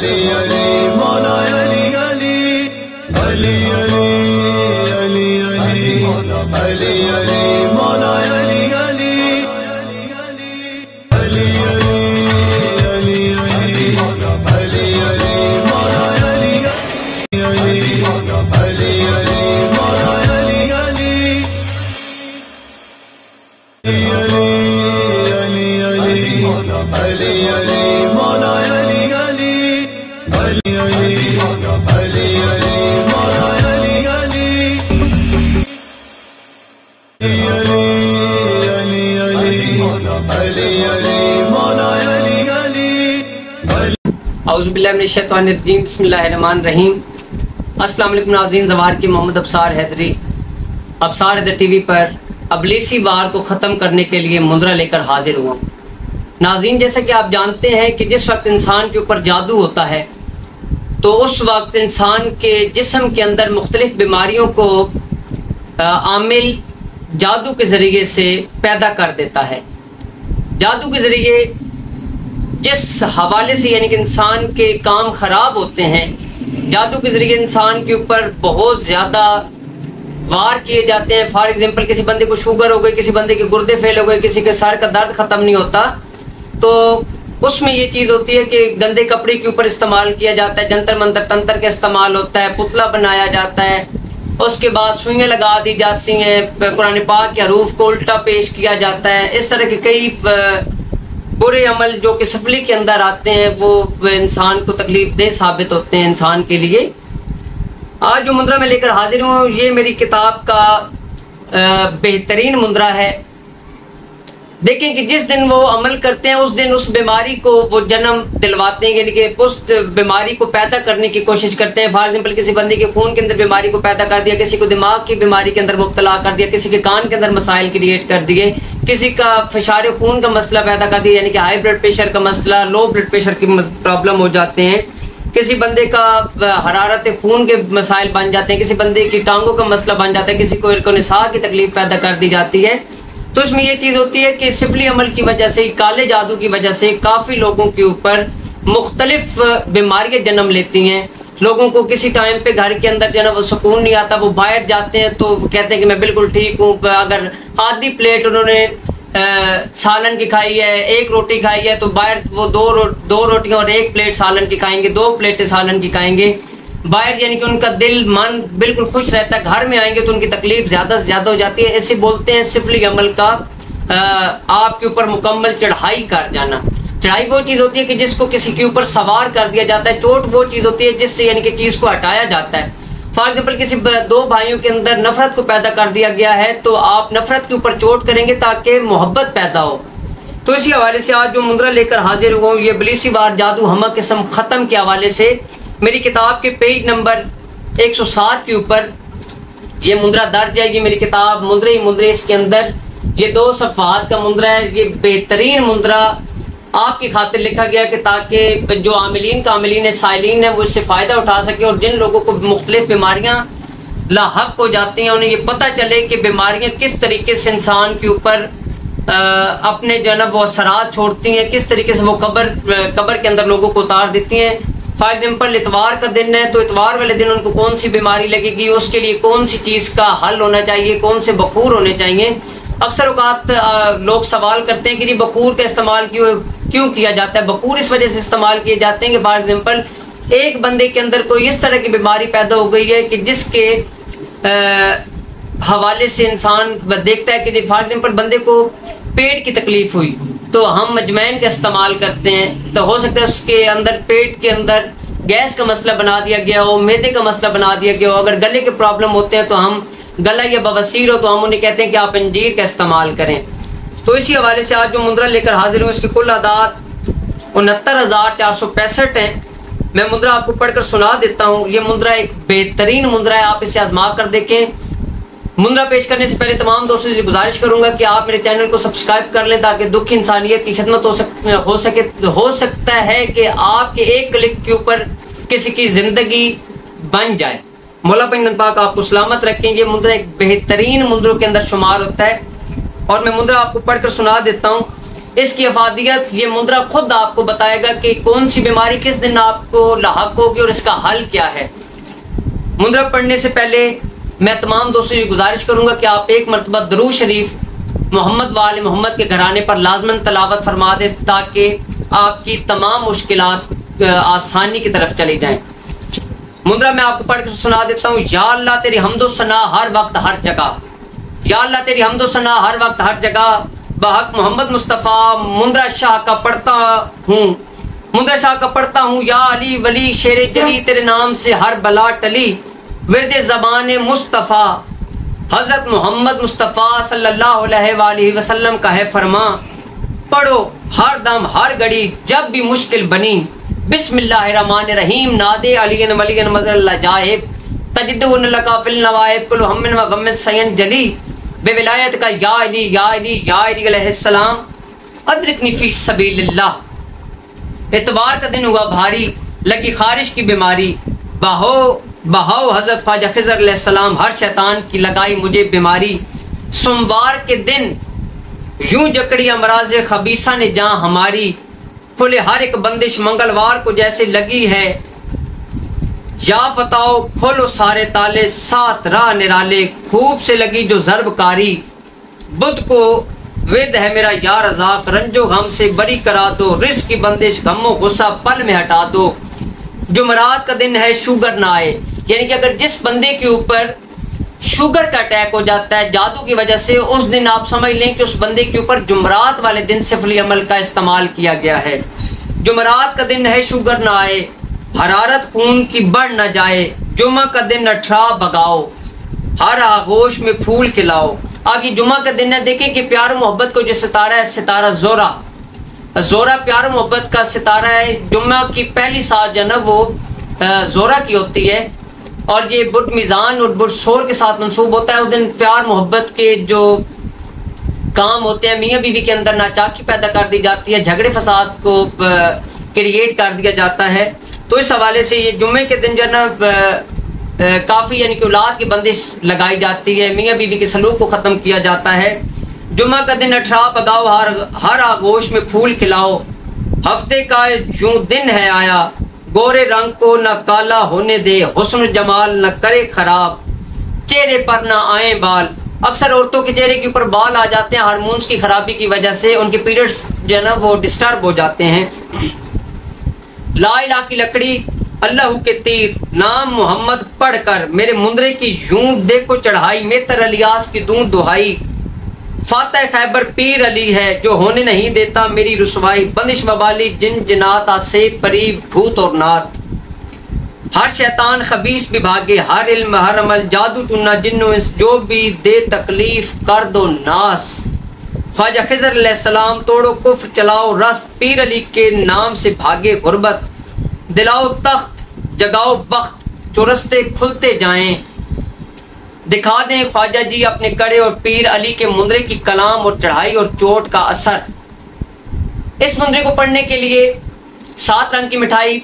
अली अली मौला अली अली अली अली अली अली अली अली मौला अली अली अली अली अली अली अली अली मौला अली अली अली अली मौला अली अली अली अली अली अली मौला अली अली अली अली अली अली मौला अली अली अली अली अली अली मौला अली अली। औज़ु बिल्लाहि मिनश शैतानिर रजीम, बिस्मिल्लाहिर रहमानिर रहीम। अस्सलाम वालेकुम नाज़रीन, ज़वार की मोहम्मद अबसार हैदरी अबसार हैदर टीवी पर अबलीसी वार को ख़त्म करने के लिए मुंदरा लेकर हाजिर हुआ। नाज़रीन, जैसा कि आप जानते हैं कि जिस वक्त इंसान के ऊपर जादू होता है तो उस वक्त इंसान के जिस्म के अंदर मुख्तलिफ बीमारियों को आमिल जादू के ज़रिए से पैदा कर देता है। जादू के ज़रिए जिस हवाले से यानी कि इंसान के काम ख़राब होते हैं, जादू के ज़रिए इंसान के ऊपर बहुत ज़्यादा वार किए जाते हैं। फॉर एग्जांपल, किसी बंदे को शुगर हो गई, किसी बंदे के गुर्दे फेल हो गए, किसी के सर का दर्द ख़त्म नहीं होता, तो उसमें ये चीज़ होती है कि गंदे कपड़े के ऊपर इस्तेमाल किया जाता है, जंतर मंतर तंत्र का इस्तेमाल होता है, पुतला बनाया जाता है, उसके बाद सुइयाँ लगा दी जाती हैं, कुरान पाक के हरूफ को उल्टा पेश किया जाता है। इस तरह के कई बुरे अमल जो कि सफली के अंदर आते हैं वो इंसान को तकलीफ दे साबित होते हैं इंसान के लिए। आज जो मुंदरा में लेकर हाजिर हूँ, ये मेरी किताब का बेहतरीन मुंदरा है। देखें कि जिस दिन वो अमल करते हैं उस दिन उस बीमारी को वो जन्म दिलवाते हैं, यानी कि उस बीमारी को पैदा करने की कोशिश करते हैं। फॉर एग्जाम्पल, किसी बंदे के खून के अंदर बीमारी को पैदा कर दिया, किसी को दिमाग की बीमारी के अंदर मुब्तला कर दिया, किसी के कान के अंदर मसाइल क्रिएट कर दिए, किसी का फिशार खून का मसला पैदा कर दिया, यानी कि हाई ब्लड प्रेशर का मसला, लो ब्लड प्रेशर की प्रॉब्लम हो जाते हैं, किसी बंदे का हरारत खून के मसाइल बन जाते हैं, किसी बंदे की टांगों का मसला बन जाता है, किसी को इरकोनिसा की तकलीफ पैदा कर दी जाती है। तो इसमें यह चीज़ होती है कि सिफली अमल की वजह से, काले जादू की वजह से काफ़ी लोगों के ऊपर मुख्तलिफ बीमारियाँ जन्म लेती हैं। लोगों को किसी टाइम पे घर के अंदर जो है ना वो सुकून नहीं आता, वो बाहर जाते हैं तो वो कहते हैं कि मैं बिल्कुल ठीक हूँ। अगर आधी प्लेट उन्होंने सालन की खाई है, एक रोटी खाई है, तो बाहर वो दो रोटियां और एक प्लेट सालन की खाएंगे, 2 प्लेटें सालन की खाएंगे बाहर, यानी कि उनका दिल मन बिल्कुल खुश रहता है। घर में आएंगे तो उनकी तकलीफ ज़्यादा से ज़्यादा हो जाती है। इसे बोलते हैं सिफली अमल का आपके ऊपर मुकम्मल चढ़ाई कर जाना। चढ़ाई वो चीज़ होती है कि जिसको किसी के ऊपर सवार कर दिया जाता है। चोट वो चीज़ होती है जिससे यानी कि चीज़ को हटाया जाता है। फॉर एग्जाम्पल, किसी 2 भाइयों के अंदर नफरत को पैदा कर दिया गया है तो आप नफरत के ऊपर चोट करेंगे ताकि मोहब्बत पैदा हो। तो इसी हवाले से आज जो मुंदरा लेकर हाजिर हुआ हूँ, ये इब्लीसी वार जादू हमा किस्म ख़त्म के हवाले से मेरी किताब के पेज नंबर 107 के ऊपर ये मुंदरा दर्ज है। ये मेरी किताब मुंदरे ही मुंदरे, इसके अंदर ये 2 सफ़हात का मुंदरा है। ये बेहतरीन मुंदरा आपकी खातिर लिखा गया कि ताकि जो आमिलीन साइलीन है वो इससे फ़ायदा उठा सके, और जिन लोगों को मुख्तलिफ बीमारियाँ लाहक हो जाती हैं उन्हें ये पता चले कि बीमारियाँ किस तरीके से इंसान के ऊपर अपने जो है ना वो असरात छोड़ती हैं, किस तरीके से वो कब्र के अंदर लोगों को उतार देती हैं। फॉर एग्जाम्पल, इतवार का दिन है तो इतवार वाले दिन उनको कौन सी बीमारी लगेगी, उसके लिए कौन सी चीज़ का हल होना चाहिए, कौन से बखूर होने चाहिए। अक्सर औकात लोग सवाल करते हैं कि जी बखूर का इस्तेमाल क्यों किया जाता है। बखूर इस वजह से इस्तेमाल किए जाते हैं कि फॉर एग्जाम्पल एक बंदे के अंदर कोई इस तरह की बीमारी पैदा हो गई है कि जिसके हवाले से इंसान देखता है कि फॉर एग्जाम्पल बंदे को पेट की तकलीफ हुई तो हम अजमैन का इस्तेमाल करते हैं, तो हो सकता है उसके अंदर पेट के अंदर गैस का मसला बना दिया गया हो, मैदे का मसला बना दिया गया हो। अगर गले के प्रॉब्लम होते हैं तो हम गला या बवासीर हो तो हम उन्हें कहते हैं कि आप अंजीर का इस्तेमाल करें। तो इसी हवाले से आज जो मुंदरा लेकर हाजिर हूँ, इसकी कुल आदात 69,465 हैं। मैं मुंदरा आपको पढ़कर सुना देता हूँ। ये मुंदरा एक बेहतरीन मुंदरा है, आप इसे आजमा कर देखें। मुंदरा पेश करने से पहले तमाम दोस्तों से गुजारिश करूंगा कि आप मेरे चैनल को सब्सक्राइब कर लें ताकि दुख इंसानियत की खिदमत हो सकता है कि आपके एक क्लिक के ऊपर किसी की जिंदगी बन जाए। मौला पंजन पाक आपको सलामत रखें। ये मुंदरा एक बेहतरीन मुंदरों के अंदर शुमार होता है और मैं मुंदरा आपको पढ़कर सुना देता हूँ। इसकी अफादियत ये मुंद्रा खुद आपको बताएगा कि कौन सी बीमारी किस दिन आपको लाहक होगी और इसका हल क्या है। मुंद्रा पढ़ने से पहले मैं तमाम दोस्तों से गुजारिश करूंगा कि आप एक मरतबा दरूद शरीफ मोहम्मद वाले मोहम्मद के घराने पर लाजमन तलावत फरमा दे, ताकि आपकी तमाम मुश्किलात आसानी की तरफ चली जाएं। मुंद्रा मैं आपको पढ़ के सुना देता हूँ। या अल्लाह तेरी हम्दो सना हर वक्त हर जगह, या अल्लाह तेरी हम्दो सना हर वक्त हर जगह, बहक मोहम्मद मुस्तफ़ा मुंद्रा शाह का पढ़ता हूँ, मुंद्रा शाह का पढ़ता हूँ। या अली वली शेर जली तेरे नाम से हर बला टली, विरद ज़बान मुस्तफ़ा हज़रत मोहम्मद मुस्तफ़ा सल्लल्लाहु अलैहि वसल्लम का है फरमा। पढ़ो हर दम हर घड़ी जब भी मुश्किल बनी, बिस्मिल्लाहिर्रहमानिर्रहीम नादे अलियन वलियन मज़ल जाएब तजिदुन लका फिल नवाइब कुल हम्मिन व गम्मिन सयन जली बेविलायत का या अली अलैहिस्सलाम अदरिकनी फी सबीलिल्लाह। इतवार का दिन हुआ भारी, लगी खारिश की बीमारी, बहाओ हजरत ख्वाजा खिज़र अलैहिस्सलाम हर शैतान की लगाई मुझे बीमारी। सोमवार के दिन यूं जकड़ी अमराज खबीसा ने जहाँ हमारी, खुले हर एक बंदिश मंगलवार को जैसे लगी है। या फताओ खोलो सारे ताले सात राह निराले, खूब से लगी जो ज़रबकारी। बुध को विद है मेरा या रज़ाक, रंजो गम से बरी करा दो, रिज़्क़ की बंदिश गमो गुस्सा पल में हटा दो। जुमरात का दिन है शुगर ना आए, यानी कि अगर जिस बंदे के ऊपर शुगर का अटैक हो जाता है जादू की वजह से, उस दिन आप समझ लें कि उस बंदे के ऊपर जुमरात वाले दिन सिफली अमल का इस्तेमाल किया गया है। जुमरात का दिन है शुगर ना आए, हरारत खून की बढ़ न जाए, जुम्मा का दिन अठरा भगाओ, हर आगोश में फूल खिलाओ। अब ये जुम्मा का दिन है, देखें कि प्यार मोहब्बत को जो सितारा है, सितारा जोरा प्यार मोहब्बत का सितारा है। जुम्मा की पहली सात जो है वो जोरा की होती है, और ये बुट मिजान और बुट सोर के साथ मंसूब होता है। उस दिन प्यार मोहब्बत के जो काम होते हैं, मियाँ बीवी के अंदर नाचाकी पैदा कर दी जाती है, झगड़े फसाद को क्रिएट कर दिया जाता है। तो इस हवाले से ये जुम्मे के दिन जो है ना काफ़ी यानी कि औलाद की बंदिश लगाई जाती है, मियाँ बीवी के सलूक को ख़त्म किया जाता है। जुम्मा का दिन अठरा पगाओ, हर आगोश में फूल खिलाओ, हफ्ते का यूं दिन है आया, गोरे रंग को न काला होने दे, हुस्न जमाल न करे खराब, चेहरे पर न आए बाल। अक्सर औरतों के चेहरे के ऊपर बाल आ जाते हैं हार्मोन्स की खराबी की वजह से, उनके पीरियड्स जो है ना वो डिस्टर्ब हो जाते हैं। ला इलाहा की लकड़ी अल्लाह के तीर, नाम मोहम्मद पढ़कर मेरे मुंदरे की यूं देखो चढ़ाई, मेतर अलियास की दूं दुहाई। फातह खैबर पीर अली है जो होने नहीं देता मेरी रुसवाई, बंदिश बबाली जिन जिनात आसे परी भूत और नात। हर शैतान खबीस भी भागे, हर इल्म हर अमल जादू चुना जिन्नो जो भी दे तकलीफ कर दो नास। ख्वाजा खिज़र अलैहिस्सलाम तोड़ो कुफ्र चलाओ रस्त, पीर अली के नाम से भागे गुर्बत। दिलाओ तख्त जगाओ बख्त, चुरस्ते खुलते जाएं, दिखा दें ख्वाजा जी अपने कड़े और पीर अली के मुंदरे की कलाम और चढ़ाई और चोट का असर। इस मुंदरे को पढ़ने के लिए 7 रंग की मिठाई,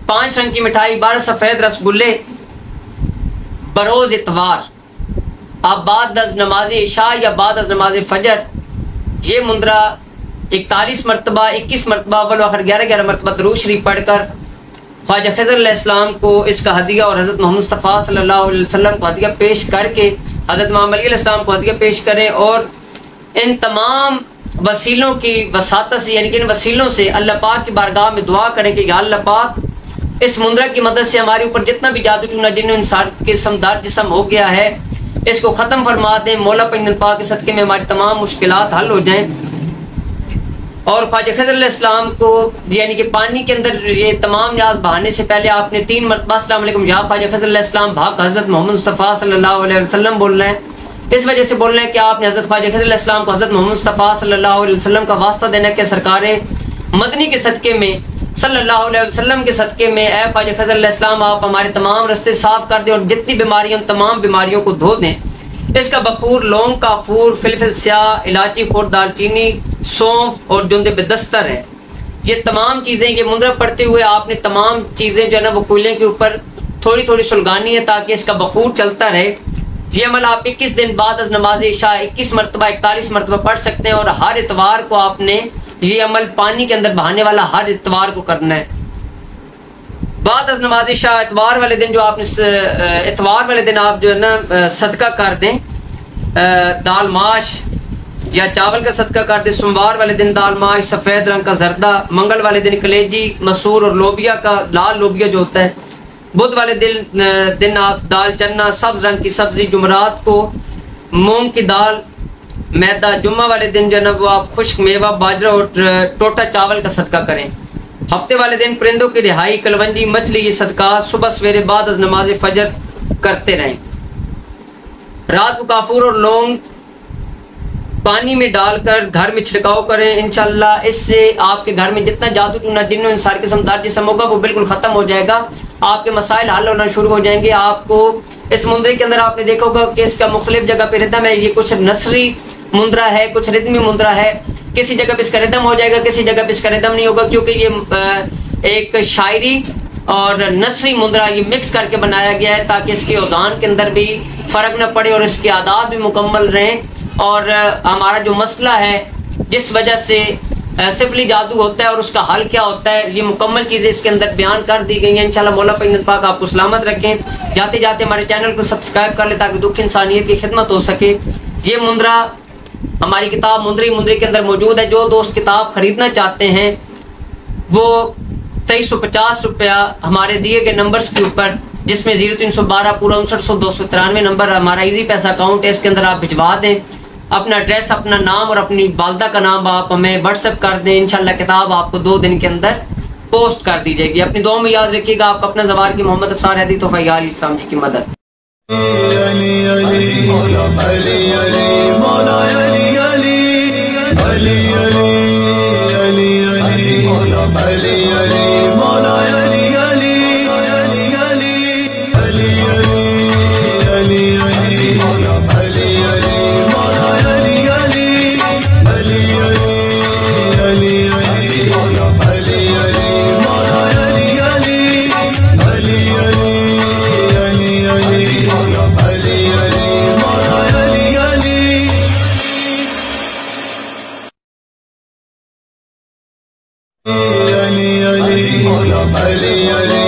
5 रंग की मिठाई, 12 सफ़ेद रसगुल्ले बरोज़ इतवार, आप बाद नमाज इशा या बाद नमाज फजर ये मुंदरा 41 मरतबा 21 मरतबा अव्वल आखिर 11 मरतबा दरूद शरीफ पढ़कर ख्वाजा खिज़र अलैहिस्सलाम को इसका हदिया और हज़रत मोहम्मद मुस्तफ़ा सल्लल्लाहु अलैहि वसल्लम को हदिया पेश करके हज़रत इमाम अली अलैहिस्सलाम को हदिया पेश करें, और इन तमाम वसीलों की वसातत से यानी कि इन वसीलों से अल्लाह पाक की बारगाह में दुआ करें कि या अल्लाह पाक इस मुंदरा की मदद से हमारे ऊपर जितना भी जादू टूना जिन इंसान के समदार जिस्म हो गया है इसको ख़त्म फरमा दें। मौला पैगंबर पाक के सदक़े में हमारी तमाम मुश्किलात हल हो जाएं। और ख्वाजा खिज़र अलैहिस्सलाम को यानी कि पानी के अंदर ये तमाम न्याज बहाने से पहले आपने 3 मरतबा अस्सलाम वालेकुम या ख्वाजा खिज़र अलैहिस्सलाम भाग हज़रत मोहम्मद मुस्तफ़ा सल्लल्लाहु अलैहि वसल्लम बोल रहे हैं। इस वजह से बोल रहे हैं कि आपने हज़रत ख्वाजा खिज़र अलैहिस्सलाम को हज़रत मोहम्मद मुस्तफ़ा सल्लल्लाहु अलैहि वसल्लम का वास्ता देना कि सरकार मदनी के सदक़े में सल्लल्लाहु अलैहि वसल्लम के सदक़े में ए ख्वाजा खिज़र अलैहिस्सलाम आप हमारे तमाम रास्ते साफ़ कर दें और जितनी बीमारियाँ तमाम बीमारियों को धो दें। इसका बखूर, लौंग का फूर, फिलफिल स्याह, इलायची खोर, दालचीनी, सौंफ और जुंदे बेदस्तर है। ये तमाम चीज़ें ये मुंदरा पढ़ते हुए आपने तमाम चीज़ें जो है ना वो कोयले के ऊपर थोड़ी थोड़ी सुलगानी है ताकि इसका बखूर चलता रहे। ये अमल आप 21 दिन बाद अज नमाज इशा 21 मरतबा 41 मरतबा पढ़ सकते हैं और हर इतवार को आपने ये अमल पानी के अंदर बहाने वाला हर इतवार को करना है। बाद अज नमाज इशा इतवार वाले दिन जो आपने इतवार वाले दिन आप जो है ना सदका कर दें, दाल माश या चावल का सदका कर दें। सोमवार वाले दिन दाल माश सफ़ेद रंग का जर्दा, मंगल वाले दिन कलेजी मसूर और लोबिया का लाल लोबिया जो होता है, बुध वाले दिन आप दाल चन्ना सब्ज रंग की सब्जी, जुमरात को मूंग की दाल मैदा, जुम्मा वाले दिन जो है ना वो आप खुश्क मेवा बाजरा और टोटा चावल का सदका करें। हफ्ते वाले दिन परिंदों की रिहाई, कलवंजी, मछली ये सदका सुबह सवेरे बाद अज नमाज फजर करते रहें। रात को काफूर और लौंग पानी में डालकर घर में छिड़काव करें। इंशाल्लाह इससे आपके घर में जितना जादू टूना जिन्न सारे किस्म दार जिसम होगा वो बिल्कुल खत्म हो जाएगा। आपके मसाइल हल होना शुरू हो जाएंगे। आपको इस मुंदरे के अंदर आपने देखा होगा कि इसका मुख्तलिफ जगह पे रिदम है। ये कुछ नसरी मुंदरा है, कुछ रिदमी मुंदरा है। किसी जगह पे इसका रिदम हो जाएगा, किसी जगह पे इसका रिदम नहीं होगा, क्योंकि ये एक शायरी और नसरी मुंदरा ये मिक्स करके बनाया गया है ताकि इसके औजान के अंदर भी फ़र्क न पड़े और इसके आदात भी मुकम्मल रहें। और हमारा जो मसला है जिस वजह से सिफली जादू होता है और उसका हल क्या होता है, ये मुकम्मल चीज़ें इसके अंदर बयान कर दी गई हैं। इंशाल्लाह मौला पैगंबर पाक आपको सलामत रखें। जाते जाते हमारे चैनल को सब्सक्राइब कर ले ताकि दुख इंसानियत की खिदमत हो सके। ये मुंदरा हमारी किताब मुंदरी के अंदर मौजूद है। जो दोस्त किताब खरीदना चाहते हैं वो 2350 रुपया हमारे दिए गए नंबर्स के ऊपर, जिसमें 0312 पूरा 59 नंबर हमारा इजी पैसा अकाउंट है, इसके अंदर आप भिजवा दें। अपना एड्रेस, अपना नाम और अपनी वालदा का नाम आप हमें व्हाट्सएप कर दें। इंशाल्लाह किताब आपको 2 दिन के अंदर पोस्ट कर दी जाएगी। अपनी दुआ में याद रखिएगा। आपका अपना ज़वार की मोहम्मद अब्सार हैदरी तोहफा यार इस्लाम जी की मदद। Ali Ali